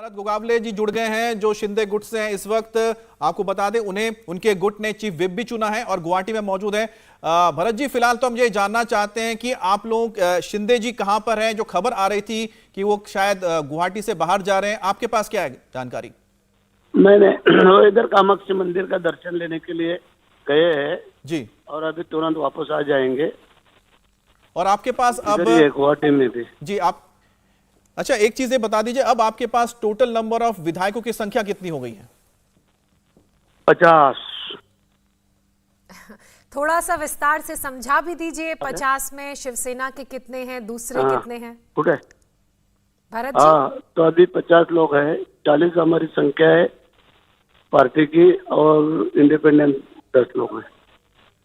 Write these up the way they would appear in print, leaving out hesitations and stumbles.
भरत गोगावले जी जुड़ गए हैं जो शिंदे गुट से हैं इस वक्त। आपको बता दें उन्हें उनके गुट ने चीफ विप भी चुना है और गुवाहाटी में मौजूद है। भरत जी, फिलहाल तो हम ये जानना चाहते हैं कि आप लोग शिंदे जी कहां पर हैं? जो खबर आ रही थी कि वो शायद गुवाहाटी से बाहर जा रहे हैं, आपके पास क्या है जानकारी? मैंने इधर कामाक्षी मंदिर का दर्शन लेने के लिए गए हैं जी, और अभी तुरंत वापस आ जाएंगे। और आपके पास अब गुवाहाटी में भी जी आप अच्छा, एक चीज ये बता दीजिए, अब आपके पास टोटल नंबर ऑफ विधायकों की संख्या कितनी हो गई है? 50। थोड़ा सा विस्तार से समझा भी दीजिए। 50 में शिवसेना के कितने हैं, दूसरे कितने हैं? ओके भरत जी। हाँ, तो अभी 50 लोग हैं, 40 हमारी संख्या है पार्टी की और इंडिपेंडेंट 10 लोग हैं।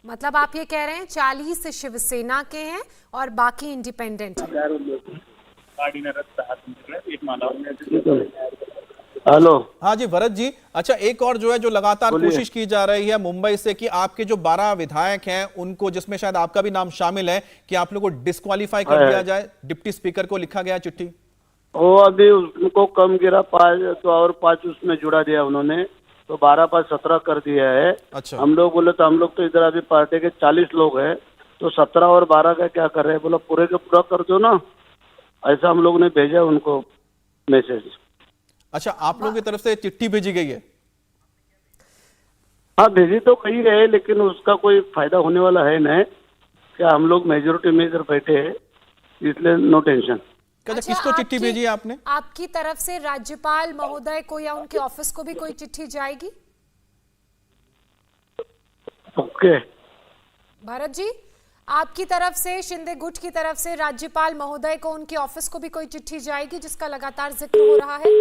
मतलब आप ये कह रहे हैं 40 शिवसेना के हैं और बाकी इंडिपेंडेंट हैं। हेलो। हाँ जी भरत जी, अच्छा एक और जो है जो लगातार कोशिश की जा रही है मुंबई से कि आपके जो 12 विधायक हैं उनको, जिसमें शायद आपका भी नाम शामिल है, कि आप लोगों को डिस्क्वालीफाई कर दिया जाए। डिप्टी स्पीकर को लिखा गया चिट्ठी। वो अभी उनको कम गिरा 5, तो और 5 उसमें जुड़ा दिया उन्होंने, तो 12 5 17 कर दिया है। अच्छा, हम लोग बोले तो हम लोग तो इधर अभी पार्टी के 40 लोग हैं, तो 17 और 12 का क्या कर रहे हैं? बोला पूरे का पूरा कर दो ना, ऐसा हम लोग ने भेजा उनको मैसेज। अच्छा, आप लोगों की तरफ से चिट्ठी भेजी गई है? हाँ, भेजी तो कही गए, लेकिन उसका कोई फायदा होने वाला है नहीं। क्या हम लोग मेजोरिटी में इधर बैठे हैं, इसलिए नो टेंशन। अच्छा, किसको चिट्ठी भेजी है आपने? आपकी तरफ से राज्यपाल महोदय को या उनके ऑफिस को भी कोई चिट्ठी जाएगी? ओके भरत जी, आपकी तरफ से, शिंदे गुट की तरफ से राज्यपाल महोदय को, उनके ऑफिस को भी कोई चिट्ठी जाएगी जिसका लगातार जिक्र हो रहा है?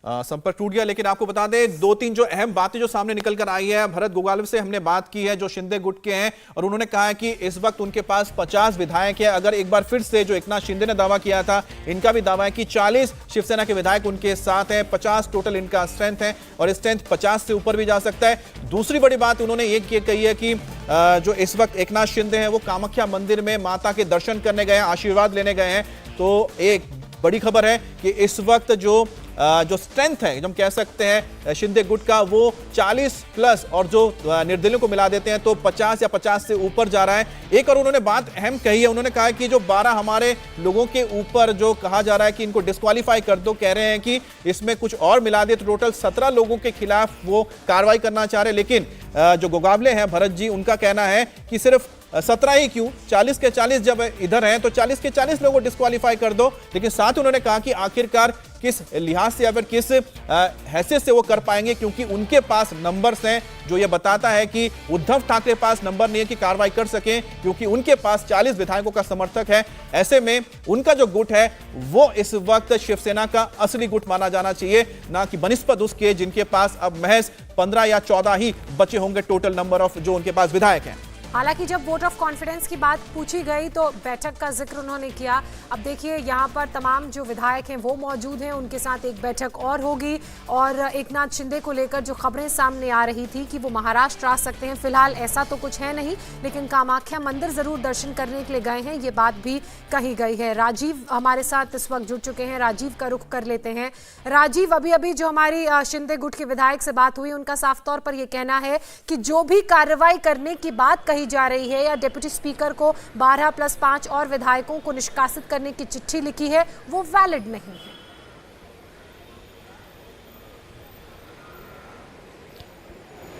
संपर्क टूट गया, लेकिन आपको बता दें 2-3 जो अहम बातें जो सामने निकल कर आई है। भरत गोगावले से हमने बात की है जो शिंदे गुट के हैं, और उन्होंने कहा है कि इस वक्त उनके पास 50 विधायक है। अगर एक बार फिर से जो एकनाथ शिंदे ने दावा किया था, इनका भी दावा है कि 40 शिवसेना के विधायक उनके साथ हैं। 50 टोटल इनका स्ट्रेंथ है और स्ट्रेंथ 50 से ऊपर भी जा सकता है। दूसरी बड़ी बात उन्होंने ये कही है कि जो इस वक्त एकनाथ शिंदे हैं वो कामाख्या मंदिर में माता के दर्शन करने गए हैं, आशीर्वाद लेने गए हैं। तो एक बड़ी खबर है कि इस वक्त जो स्ट्रेंथ है, जो हम कह सकते हैं शिंदे गुट का, वो 40 प्लस, और जो निर्दलीयों को मिला देते हैं तो 50 या 50 से ऊपर जा रहा है। एक और उन्होंने बात अहम कही है, उन्होंने कहा कि जो 12 हमारे लोगों के ऊपर जो कहा जा रहा है कि इनको डिस्क्वालीफाई कर दो, कह रहे हैं कि इसमें कुछ और मिला दे, तो टोटल 17 लोगों के खिलाफ वो कार्रवाई करना चाह रहे हैं। लेकिन जो गोगावले हैं भरत जी, उनका कहना है कि सिर्फ 17 ही क्यों, 40 के 40 जब इधर हैं तो 40 के 40 लोगों को डिस्क्वालीफाई कर दो। लेकिन साथ उन्होंने कहा कि आखिरकार किस लिहाज से या फिर किस हैसियत से वो कर पाएंगे, क्योंकि उनके पास नंबर्स हैं जो ये बताता है कि उद्धव ठाकरे पास नंबर नहीं है कि कार्रवाई कर सकें, क्योंकि उनके पास 40 विधायकों का समर्थक है। ऐसे में उनका जो गुट है वो इस वक्त शिवसेना का असली गुट माना जाना चाहिए, ना कि बनिस्पत उसके जिनके पास अब महज 15 या 14 ही बचे होंगे टोटल नंबर ऑफ जो उनके पास विधायक हैं। हालांकि जब वोट ऑफ कॉन्फिडेंस की बात पूछी गई तो बैठक का जिक्र उन्होंने किया। अब देखिए, यहाँ पर तमाम जो विधायक हैं वो मौजूद हैं, उनके साथ एक बैठक और होगी। और एकनाथ शिंदे को लेकर जो खबरें सामने आ रही थी कि वो महाराष्ट्र आ सकते हैं, फिलहाल ऐसा तो कुछ है नहीं, लेकिन कामाख्या मंदिर जरूर दर्शन करने के लिए गए हैं, ये बात भी कही गई है। राजीव हमारे साथ इस वक्त जुड़ चुके हैं, राजीव का रुख कर लेते हैं। राजीव, अभी जो हमारी शिंदे गुट के विधायक से बात हुई, उनका साफ तौर पर यह कहना है कि जो भी कार्रवाई करने की बात कही जा रही है या डिप्टी स्पीकर को 12 + 5 और विधायकों को निष्कासित करने की चिट्ठी लिखी है, वो वैलिड नहीं है।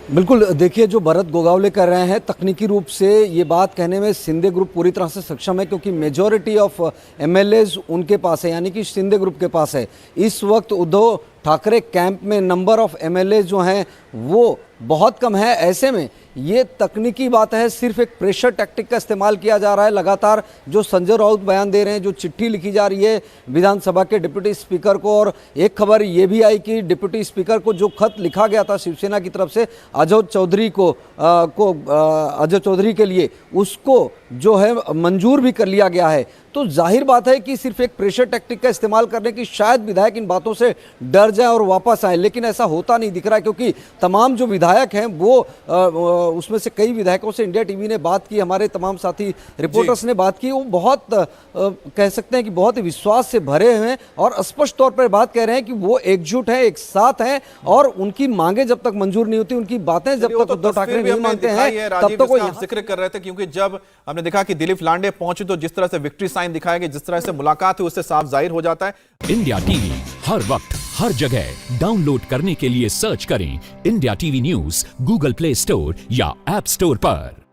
बिल्कुल, देखिए जो भरत गोगावले कर रहे हैं, तकनीकी रूप से ये बात कहने में शिंदे ग्रुप पूरी तरह से सक्षम है, क्योंकि मेजॉरिटी ऑफ एमएलएज उनके पास है, यानी कि शिंदे ग्रुप के पास है। इस वक्त उद्धव ठाकरे कैंप में नंबर ऑफ एमएलए जो हैं वो बहुत कम है। ऐसे में ये तकनीकी बात है, सिर्फ एक प्रेशर टैक्टिक का इस्तेमाल किया जा रहा है। लगातार जो संजय राउत बयान दे रहे हैं, जो चिट्ठी लिखी जा रही है विधानसभा के डिप्टी स्पीकर को, और एक खबर ये भी आई कि डिप्टी स्पीकर को जो खत लिखा गया था शिवसेना की तरफ से अजय चौधरी अजय चौधरी के लिए, उसको जो है मंजूर भी कर लिया गया है। तो जाहिर बात है कि सिर्फ एक प्रेशर टैक्टिक का इस्तेमाल करने की शायद विधायक इन बातों से डर जाए और वापस आए, लेकिन ऐसा होता नहीं दिख रहा है, क्योंकि तमाम जो विधायक विधायक हैं वो उसमें से कई विधायकों से इंडिया टीवी ने बात की, हमारे तमाम साथी रिपोर्टर्स ने बात की, वो बहुत कह सकते हैं कि बहुत विश्वास से भरे हुए हैं और स्पष्ट तौर पर बात कह रहे हैं कि वो एकजुट है, एक साथ हैं और उनकी मांगे जब तक मंजूर नहीं होती, उनकी बातें जब तक उद्धव ठाकरे नहीं मानते हैं तब तक वो आप जिक्र कर रहे थे, क्योंकि जब हमने देखा कि दिलीप लांडे पहुंचे तो जिस तरह से विक्ट्री साइन दिखाया गया, जिस तरह से मुलाकात हुई, उससे साफ जाहिर हो जाता है। इंडिया टीवी हर वक्त हर जगह डाउनलोड करने के लिए सर्च करें India TV news Google play store या ऐप स्टोर पर।